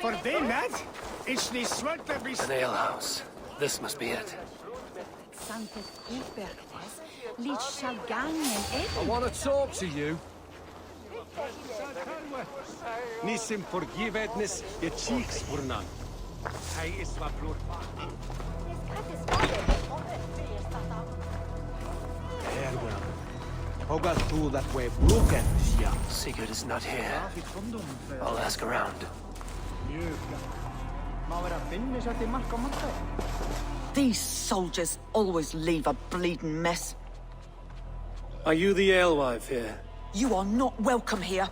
For they, lad? It's the swert every... An alehouse. This must be it. I want to talk to you. Nisim forgiveness, your cheeks were none. Hij is wat bloed. Erwin. Hoga tu that way broken, ja. Sigurd is not here. I'll ask around. These soldiers always leave a bleeding mess. Are you the alewife here? You are not welcome here.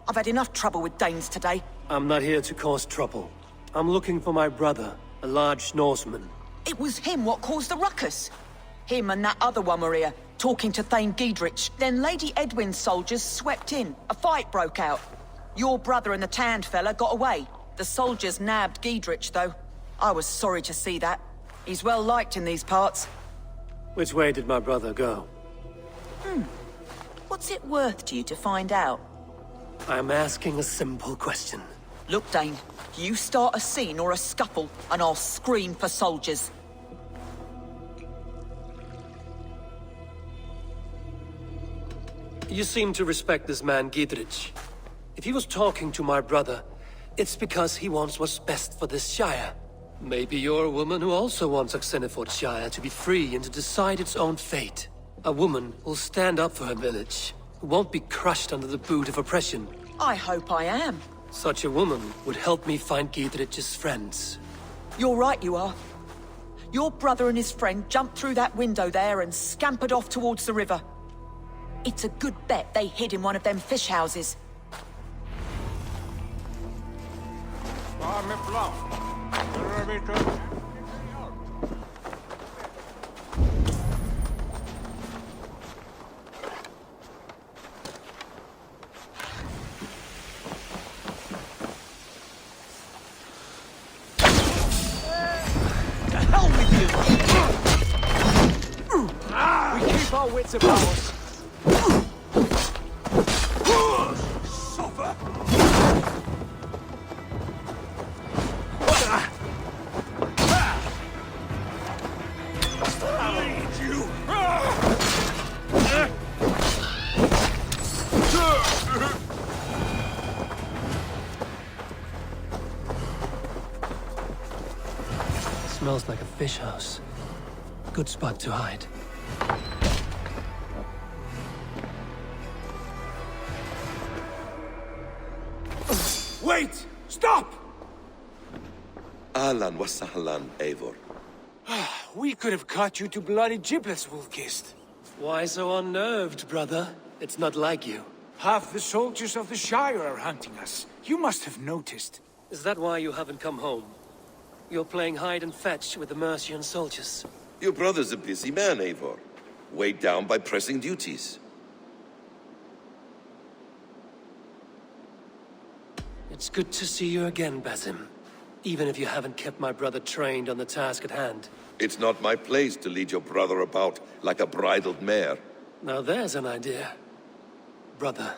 I've had enough trouble with Danes today. I'm not here to cause trouble. I'm looking for my brother, a large Norseman. It was him what caused the ruckus. Him and that other one were here, talking to Thane Giedrich. Then Lady Edwin's soldiers swept in. A fight broke out. Your brother and the tanned fella got away. The soldiers nabbed Giedrich, though. I was sorry to see that. He's well liked in these parts. Which way did my brother go? What's it worth to you to find out? I'm asking a simple question. Look, Dane, you start a scene or a scuffle, and I'll scream for soldiers. You seem to respect this man, Giedrich. If he was talking to my brother, it's because he wants what's best for this Shire. Maybe you're a woman who also wants Oxenefordscire to be free and to decide its own fate. A woman who'll stand up for her village, who won't be crushed under the boot of oppression. I hope I am. Such a woman would help me find Giedrich's friends. You're right, you are. Your brother and his friend jumped through that window there and scampered off towards the river. It's a good bet they hid in one of them fish houses. We keep our wits about us. Smells like a fish house. Good spot to hide. Wait! Stop! Ahlan wa sahlan, Eivor. We could have cut you to bloody giblets, Wolf-Kissed. Why so unnerved, brother? It's not like you. Half the soldiers of the Shire are hunting us. You must have noticed. Is that why you haven't come home? You're playing hide and fetch with the Mercian soldiers. Your brother's a busy man, Eivor. Weighed down by pressing duties. It's good to see you again, Basim. Even if you haven't kept my brother trained on the task at hand. It's not my place to lead your brother about like a bridled mare. Now there's an idea. Brother,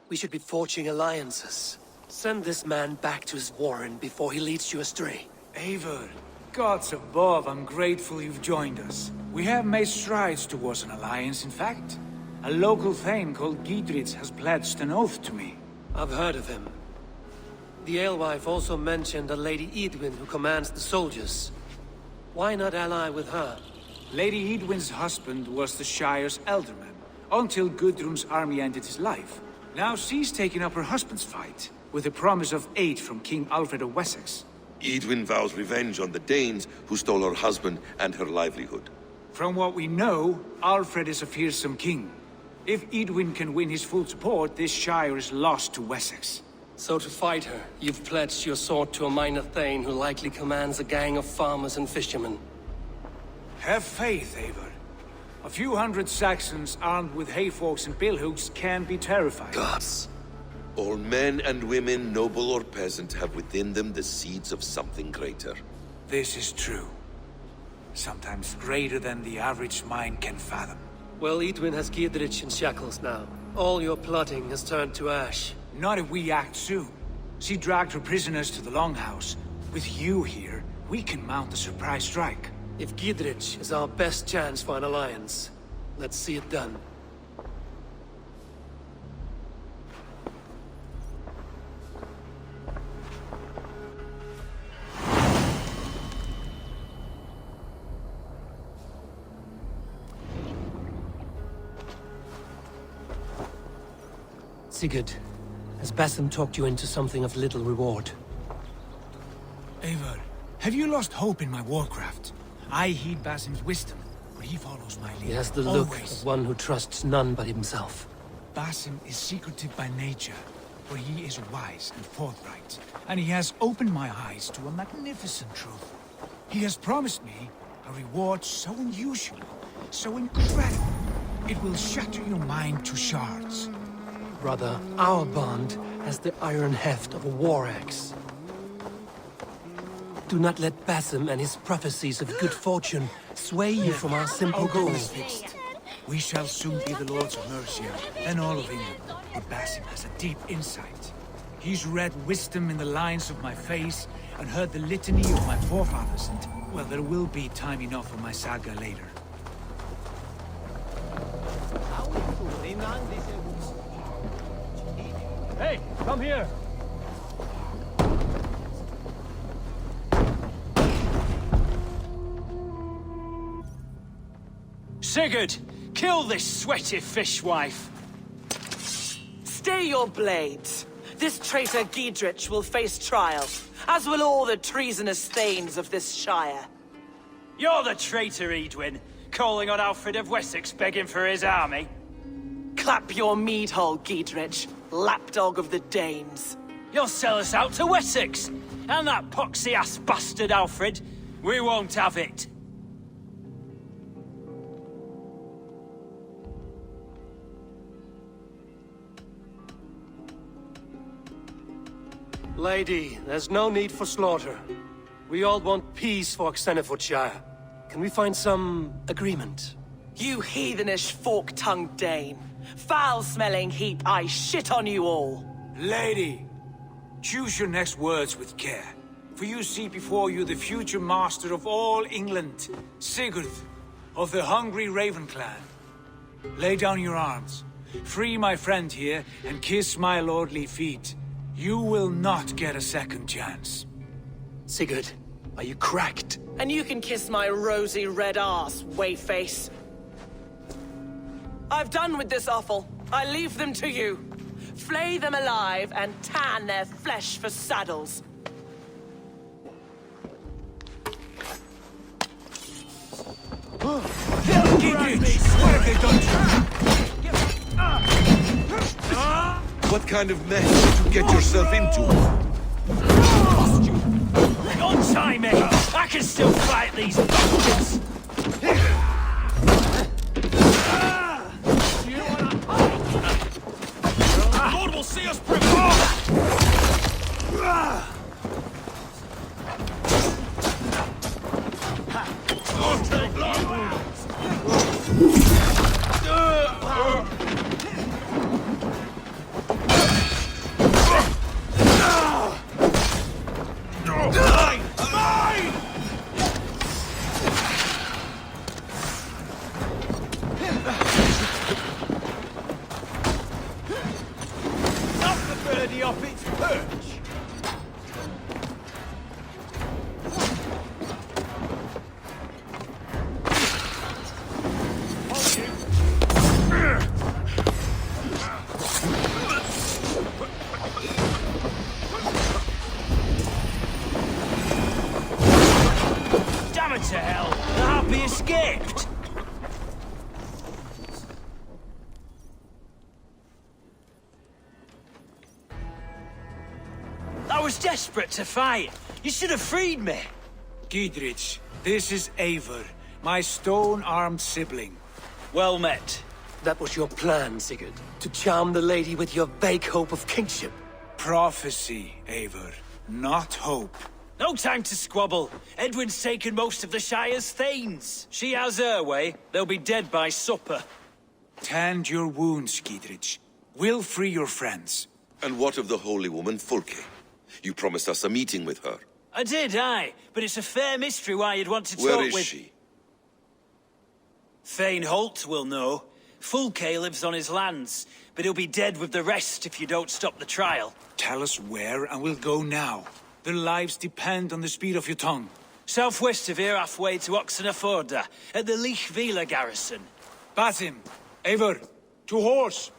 we should be forging alliances. Send this man back to his warren before he leads you astray. Eivor, gods above, I'm grateful you've joined us. We have made strides towards an alliance, in fact. A local thane called Giedrich has pledged an oath to me. I've heard of him. The alewife also mentioned a Lady Edwin who commands the soldiers. Why not ally with her? Lady Edwin's husband was the Shire's elderman, until Gudrun's army ended his life. Now she's taken up her husband's fight, with the promise of aid from King Alfred of Wessex. Edwin vows revenge on the Danes who stole her husband and her livelihood. From what we know, Alfred is a fearsome king. If Edwin can win his full support, this Shire is lost to Wessex. So to fight her, you've pledged your sword to a minor thane who likely commands a gang of farmers and fishermen. Have faith, Eivor. A few hundred Saxons armed with hayforks and billhooks can be terrifying. Gods. All men and women, noble or peasant, have within them the seeds of something greater. This is true. Sometimes greater than the average mind can fathom. Well, Edwin has Giedrich in shackles now. All your plotting has turned to ash. Not if we act soon. She dragged her prisoners to the Longhouse. With you here, we can mount a surprise strike. If Giedrich is our best chance for an alliance, let's see it done. Sigurd, has Basim talked you into something of little reward? Eivor, have you lost hope in my warcraft? I heed Basim's wisdom, but he follows my lead. He has the look Always. of one who trusts none but himself. Basim is secretive by nature, but he is wise and forthright, and he has opened my eyes to a magnificent truth. He has promised me a reward so unusual, so incredible, it will shatter your mind to shards. Brother, our bond has the iron heft of a war axe. Do not let Basim and his prophecies of good fortune sway you from our simple goals. We shall soon be the lords of Mercia, and all of England. But Basim has a deep insight. He's read wisdom in the lines of my face, and heard the litany of my forefathers, and, well, there will be time enough for my saga later. Hey, come here! Sigurd, kill this sweaty fishwife! Stay your blades. This traitor Giedrich will face trial, as will all the treasonous thanes of this shire. You're the traitor, Edwin, calling on Alfred of Wessex begging for his army. Clap your mead hole, Giedrich, lapdog of the Danes. You'll sell us out to Wessex, and that poxy-ass bastard Alfred. We won't have it. Lady, there's no need for slaughter. We all want peace for Oxenefordscire. Can we find some agreement? You heathenish fork-tongued Dane. Foul-smelling heap, I shit on you all. Lady, choose your next words with care, for you see before you the future master of all England, Sigurd, of the hungry Raven clan. Lay down your arms, free my friend here, and kiss my lordly feet. You will not get a second chance. Sigurd, are you cracked? And you can kiss my rosy red arse, wayface. I've done with this offal. I leave them to you. Flay them alive and tan their flesh for saddles. What have they done to you? What kind of mess did you get yourself into? On time, mate! I can still fight these bastards! Lord will see us off its perch! Damn it to hell! The harpy escaped! I was desperate to fight. You should have freed me. Giedrich, this is Eivor, my stone-armed sibling. Well met. That was your plan, Sigurd. To charm the lady with your vague hope of kingship. Prophecy, Eivor, not hope. No time to squabble. Edwin's taken most of the Shire's thanes. She has her way. They'll be dead by supper. Tend your wounds, Giedrich. We'll free your friends. And what of the holy woman Fulke? You promised us a meeting with her. I did, aye. But it's a fair mystery why you'd want to talk Where with... is she? Thane Holt will know. Fulke lives on his lands, but he'll be dead with the rest if you don't stop the trial. Tell us where, and we'll go now. Their lives depend on the speed of your tongue. Southwest of here, halfway to Oxenefordscire, at the Lichvila garrison. Basim, Eivor, to horse!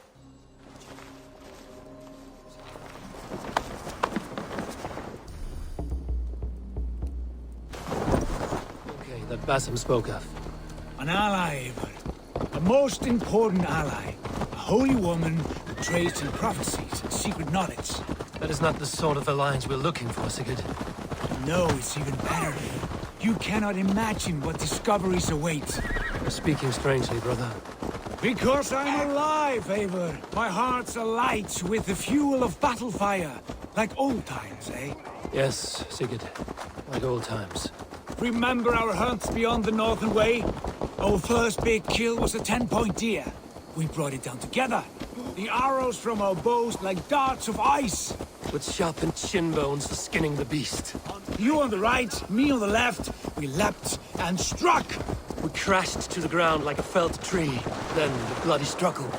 Okay, that Basim spoke of. An ally, Eivor. A most important ally. A holy woman who trades in prophecies and secret knowledge. That is not the sort of alliance we're looking for, Sigurd. No, it's even better. You cannot imagine what discoveries await. You're speaking strangely, brother. Because I'm alive, Eivor. My heart's alight with the fuel of battle fire. Like old times, eh? Yes, Sigurd. Like old times. Remember our hunts beyond the Northern Way? Our first big kill was a 10-point deer. We brought it down together. The arrows from our bows like darts of ice. With sharpened shin bones for skinning the beast. You on the right, me on the left. We leapt and struck. We crashed to the ground like a felled tree. Then the bloody struggle.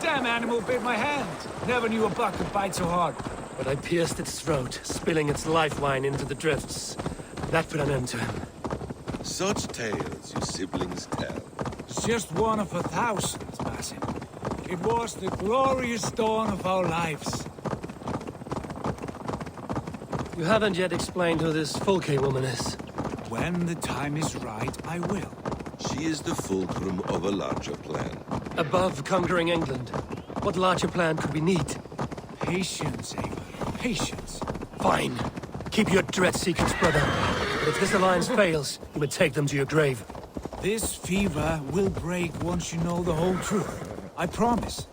Damn animal bit my hand. Never knew a buck could bite so hard. But I pierced its throat, spilling its life wine into the drifts. That put an end to him. Such tales you siblings tell. It's just one of 1,000, Basim. It was the glorious dawn of our lives. You haven't yet explained who this Fulke woman is. When the time is right, I will. She is the fulcrum of a larger plan. Above conquering England, what larger plan could we need? Patience, Eivor. Patience. Fine. Keep your dread secrets, brother. But if this alliance fails, you may take them to your grave. This fever will break once you know the whole truth. I promise.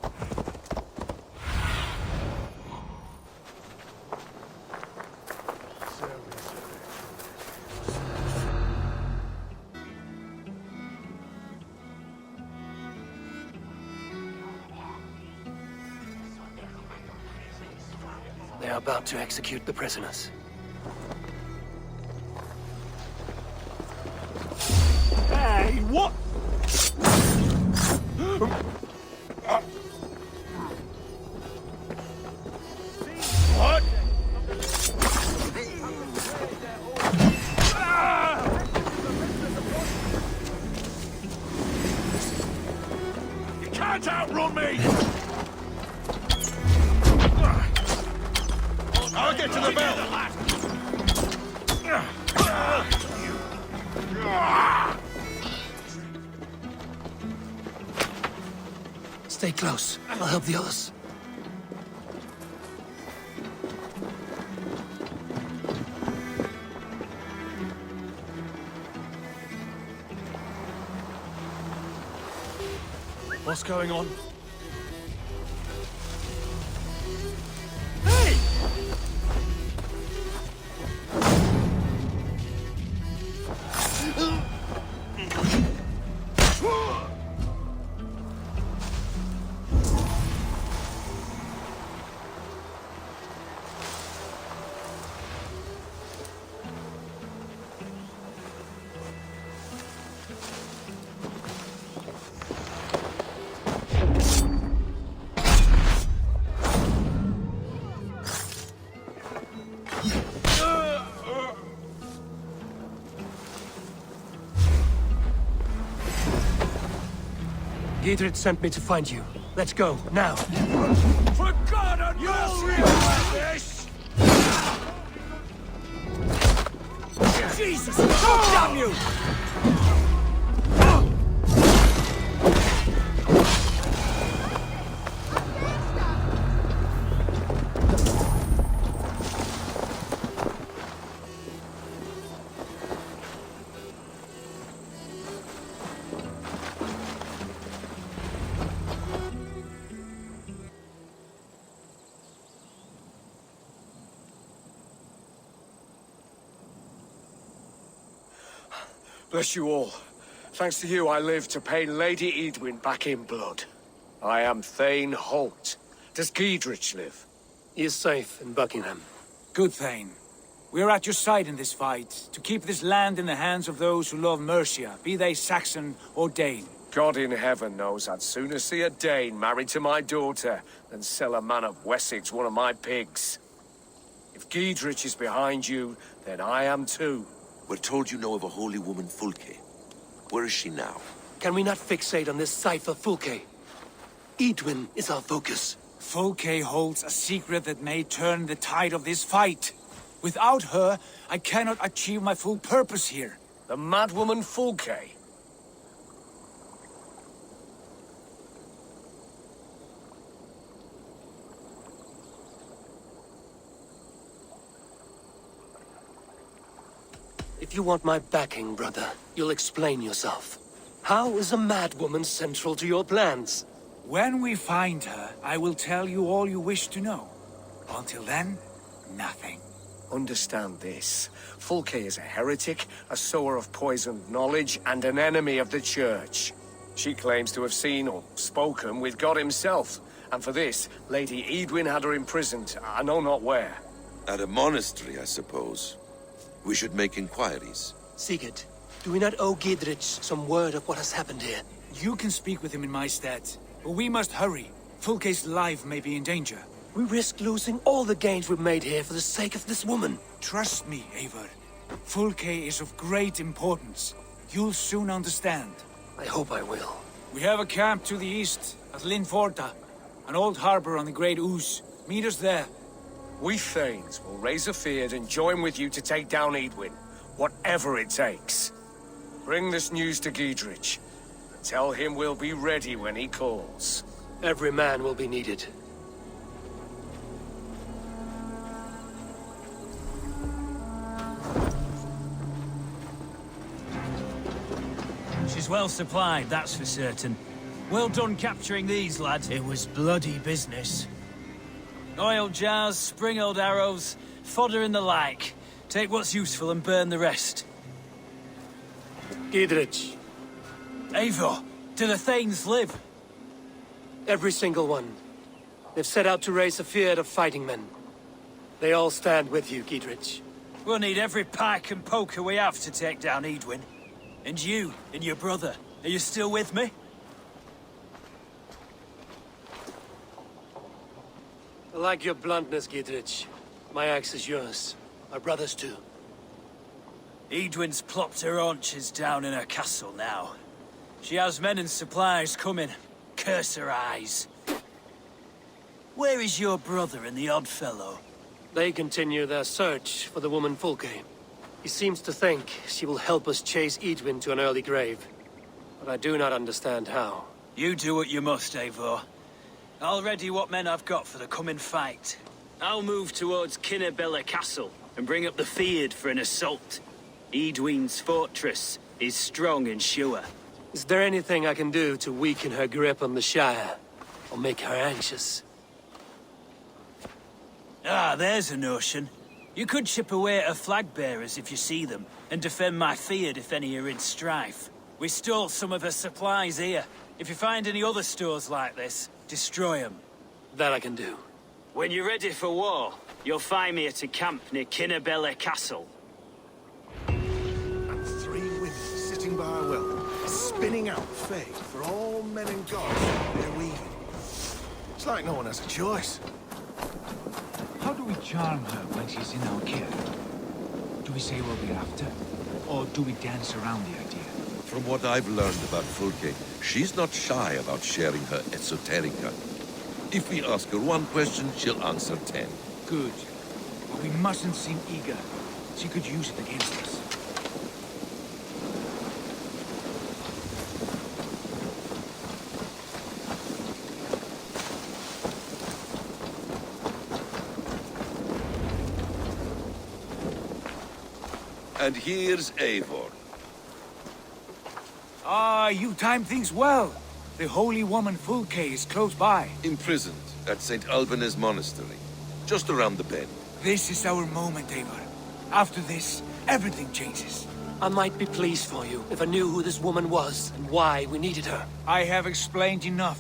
They are about to execute the prisoners. Hey, what? What? You can't outrun me! I'll get to the bell! Stay close. I'll help the others. What's going on? Hey! Giedrich sent me to find you. Let's go, now. For God and mercy! This! Jesus! Damn you! Bless you all. Thanks to you, I live to pay Lady Edwin back in blood. I am Thane Holt. Does Giedrich live? He is safe in Buckingham. Good, Thane. We are at your side in this fight, to keep this land in the hands of those who love Mercia, be they Saxon or Dane. God in heaven knows I'd sooner see a Dane married to my daughter than sell a man of Wessex one of my pigs. If Giedrich is behind you, then I am too. We're told you know of a holy woman, Fulke. Where is she now? Can we not fixate on this cipher, Fulke? Edwin is our focus. Fulke holds a secret that may turn the tide of this fight. Without her, I cannot achieve my full purpose here. The madwoman Fulke? If you want my backing, brother, you'll explain yourself. How is a madwoman central to your plans? When we find her, I will tell you all you wish to know. Until then, nothing. Understand this. Fulke is a heretic, a sower of poisoned knowledge, and an enemy of the Church. She claims to have seen or spoken with God himself. And for this, Lady Edwin had her imprisoned, I know not where. At a monastery, I suppose. We should make inquiries. Sigurd, do we not owe Giedrich some word of what has happened here? You can speak with him in my stead, but we must hurry. Fulke's life may be in danger. We risk losing all the gains we've made here for the sake of this woman. Trust me, Eivor. Fulke is of great importance. You'll soon understand. I hope I will. We have a camp to the east, at Linforda. An old harbor on the Great Ouse. Meet us there. We Thanes will raise a feard and join with you to take down Edwin, whatever it takes. Bring this news to Giedrich, and tell him we'll be ready when he calls. Every man will be needed. She's well supplied, that's for certain. Well done capturing these, lads. It was bloody business. Oil jars, spring-oiled arrows, fodder and the like. Take what's useful and burn the rest. Giedrich. Eivor, do the Thanes live? Every single one. They've set out to raise a fear of fighting men. They all stand with you, Giedrich. We'll need every pike and poker we have to take down Edwin. And you, and your brother, are you still with me? I like your bluntness, Giedrich. My axe is yours. My brother's too. Edwin's plopped her haunches down in her castle now. She has men and supplies coming. Curse her eyes. Where is your brother and the odd fellow? They continue their search for the woman Fulke. He seems to think she will help us chase Edwin to an early grave. But I do not understand how. You do what you must, Eivor. I'll ready what men I've got for the coming fight. I'll move towards Kinnebella Castle and bring up the feared for an assault. Edwin's fortress is strong and sure. Is there anything I can do to weaken her grip on the Shire? Or make her anxious? Ah, there's a notion. You could chip away at her flag-bearers if you see them, and defend my feared if any are in strife. We stole some of her supplies here. If you find any other stores like this, destroy them. That I can do. When you're ready for war, you'll find me at a camp near Kinnebella Castle. And 3 women sitting by a well, spinning out fate for all men and gods they're weaving. It's like no one has a choice. How do we charm her when she's in our care? Do we say what we're after? Or do we dance around the idea? From what I've learned about Fulke, she's not shy about sharing her esoterica. If we ask her one question, she'll answer 10. Good. But we mustn't seem eager. She could use it against us. And here's Eivor. Ah, you timed things well. The holy woman Fulke is close by. Imprisoned at St. Alban's Monastery, just around the bend. This is our moment, Eivor. After this, everything changes. I might be pleased for you if I knew who this woman was and why we needed her. I have explained enough.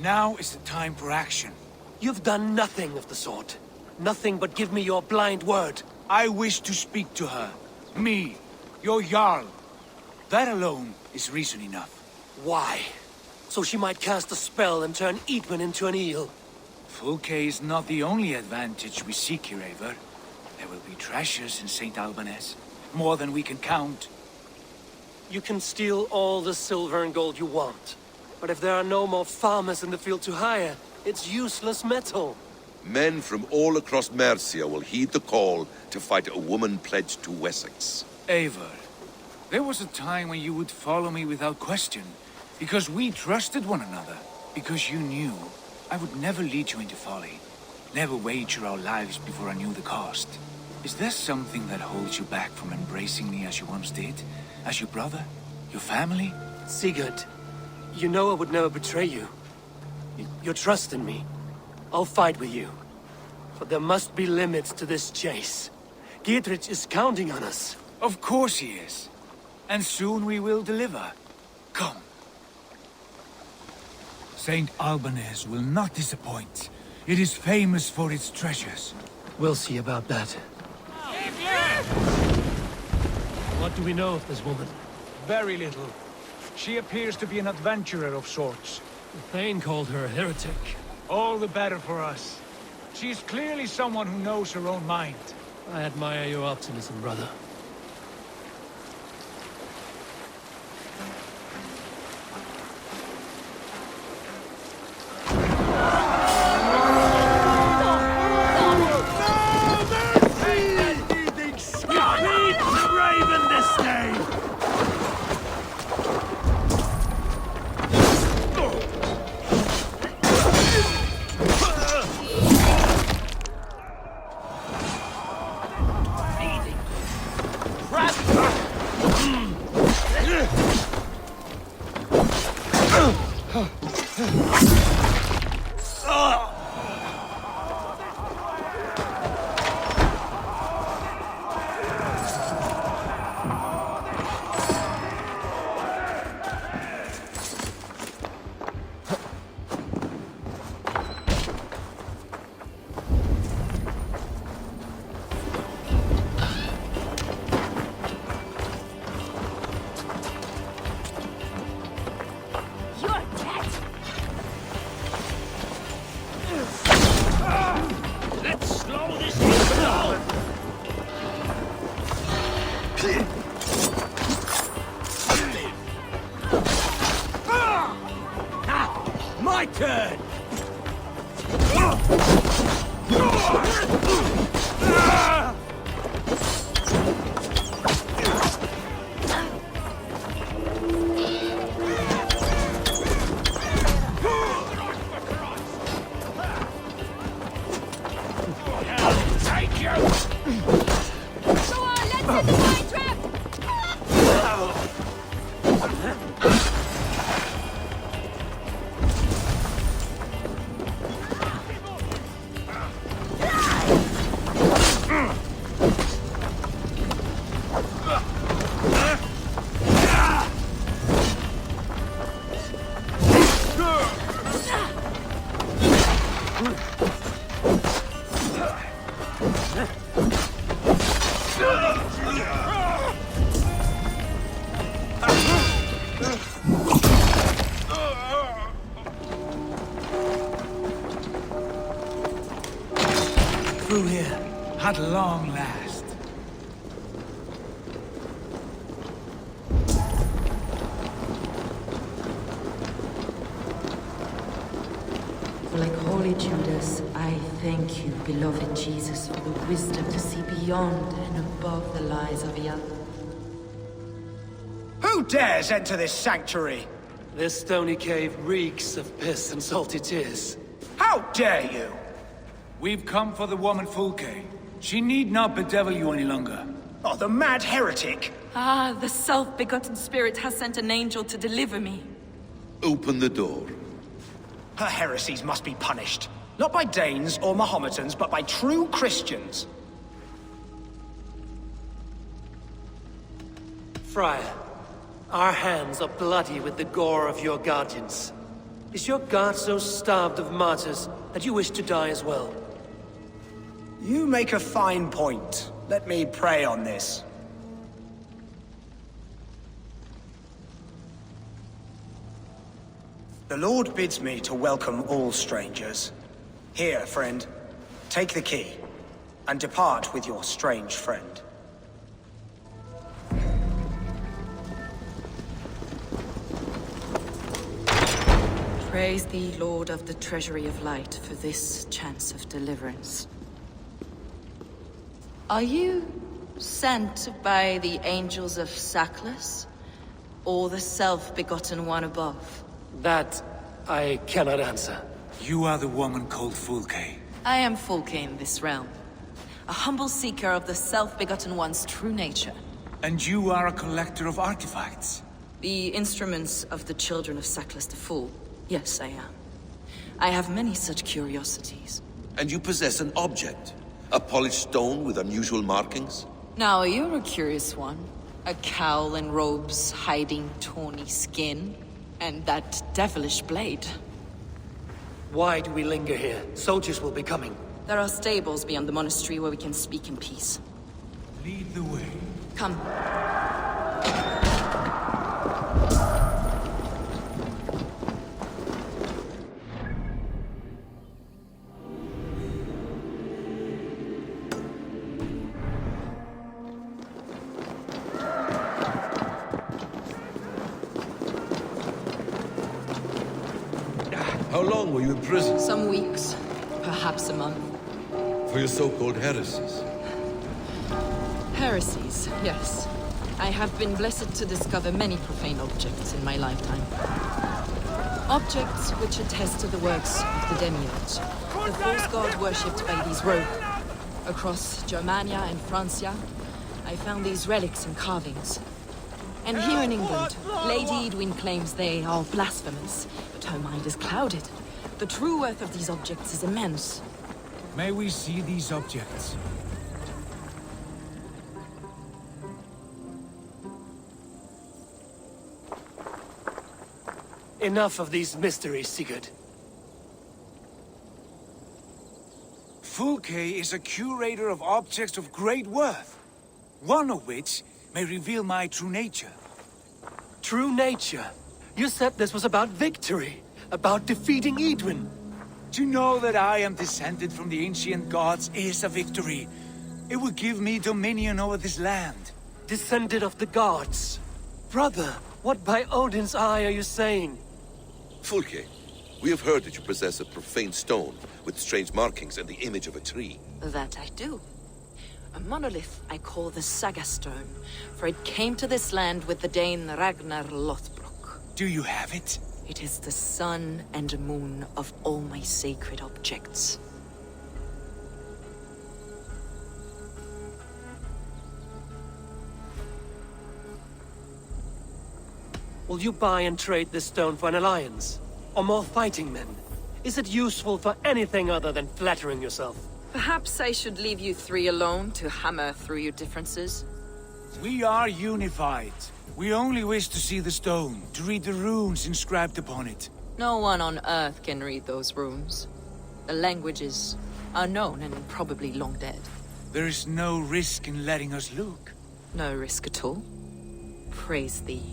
Now is the time for action. You've done nothing of the sort. Nothing but give me your blind word. I wish to speak to her. Me, your Jarl. That alone is reason enough. Why? So she might cast a spell and turn Eatman into an eel. Fulke is not the only advantage we seek here, Eivor. There will be treasures in St. Albanese. More than we can count. You can steal all the silver and gold you want. But if there are no more farmers in the field to hire, it's useless metal. Men from all across Mercia will heed the call to fight a woman pledged to Wessex. Eivor, there was a time when you would follow me without question. Because we trusted one another. Because you knew I would never lead you into folly. Never wager our lives before I knew the cost. Is there something that holds you back from embracing me as you once did? As your brother? Your family? Sigurd, you know I would never betray you. Your trust in me. I'll fight with you. But there must be limits to this chase. Giedrich is counting on us. Of course he is. And soon we will deliver. Come. St. Albanese will not disappoint. It is famous for its treasures. We'll see about that. What do we know of this woman? Very little. She appears to be an adventurer of sorts. The Thane called her a heretic. All the better for us. She is clearly someone who knows her own mind. I admire your optimism, brother. My turn! Take you! Go on, let's hit the mine trap! Through here, at long last. Like Holy Judas, I thank you, beloved Jesus, for the wisdom to see beyond and above the lies of the other. Who dares enter this sanctuary? This stony cave reeks of piss and salty tears. How dare you? We've come for the woman Fulke. She need not bedevil you any longer. Oh, the mad heretic! Ah, the self-begotten spirit has sent an angel to deliver me. Open the door. Her heresies must be punished. Not by Danes or Mohammedans, but by true Christians. Friar, our hands are bloody with the gore of your guardians. Is your God so starved of martyrs that you wish to die as well? You make a fine point. Let me pray on this. The Lord bids me to welcome all strangers. Here, friend, take the key, and depart with your strange friend. Praise thee, Lord of the Treasury of Light, for this chance of deliverance. Are you sent by the angels of Sackless, or the self-begotten one above? That I cannot answer. You are the woman called Fulke. I am Fulke in this realm. A humble seeker of the self-begotten one's true nature. And you are a collector of artifacts. The instruments of the children of Sackless the Fool. Yes, I am. I have many such curiosities. And you possess an object? A polished stone with unusual markings? Now, you're a curious one. A cowl and robes hiding tawny skin. And that devilish blade. Why do we linger here? Soldiers will be coming. There are stables beyond the monastery where we can speak in peace. Lead the way. Come. How long were you in prison? Some weeks, perhaps a month. For your so-called heresies? Heresies, yes. I have been blessed to discover many profane objects in my lifetime. Objects which attest to the works of the demiurge, the false god worshipped by these rogues. Across Germania and Francia, I found these relics and carvings. And here in England, Lady Edwin claims they are blasphemous, but her mind is clouded. The true worth of these objects is immense. May we see these objects? Enough of these mysteries, Sigurd. Fulke is a curator of objects of great worth, one of which may reveal my true nature. True nature? You said this was about victory, about defeating Edwin. To know that I am descended from the ancient gods is a victory. It will give me dominion over this land. Descended of the gods? Brother, what by Odin's eye are you saying? Fulke, we have heard that you possess a profane stone with strange markings and the image of a tree. That I do. A monolith I call the Saga Stone, for it came to this land with the Dane Ragnar Lothbrok. Do you have it? It is the sun and moon of all my sacred objects. Will you buy and trade this stone for an alliance? Or more fighting men? Is it useful for anything other than flattering yourself? Perhaps I should leave you three alone to hammer through your differences. We are unified. We only wish to see the stone, to read the runes inscribed upon it. No one on Earth can read those runes. The languages are known and probably long dead. There is no risk in letting us look. No risk at all. Praise thee,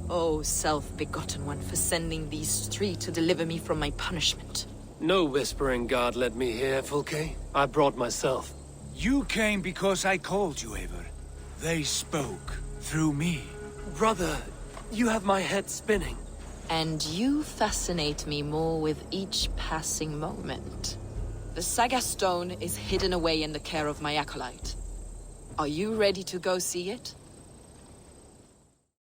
O self-begotten one, for sending these three to deliver me from my punishment. No whispering god led me here, Fulke. I brought myself. You came because I called you, Eivor. They spoke through me. Brother, you have my head spinning. And you fascinate me more with each passing moment. The Saga Stone is hidden away in the care of my acolyte. Are you ready to go see it?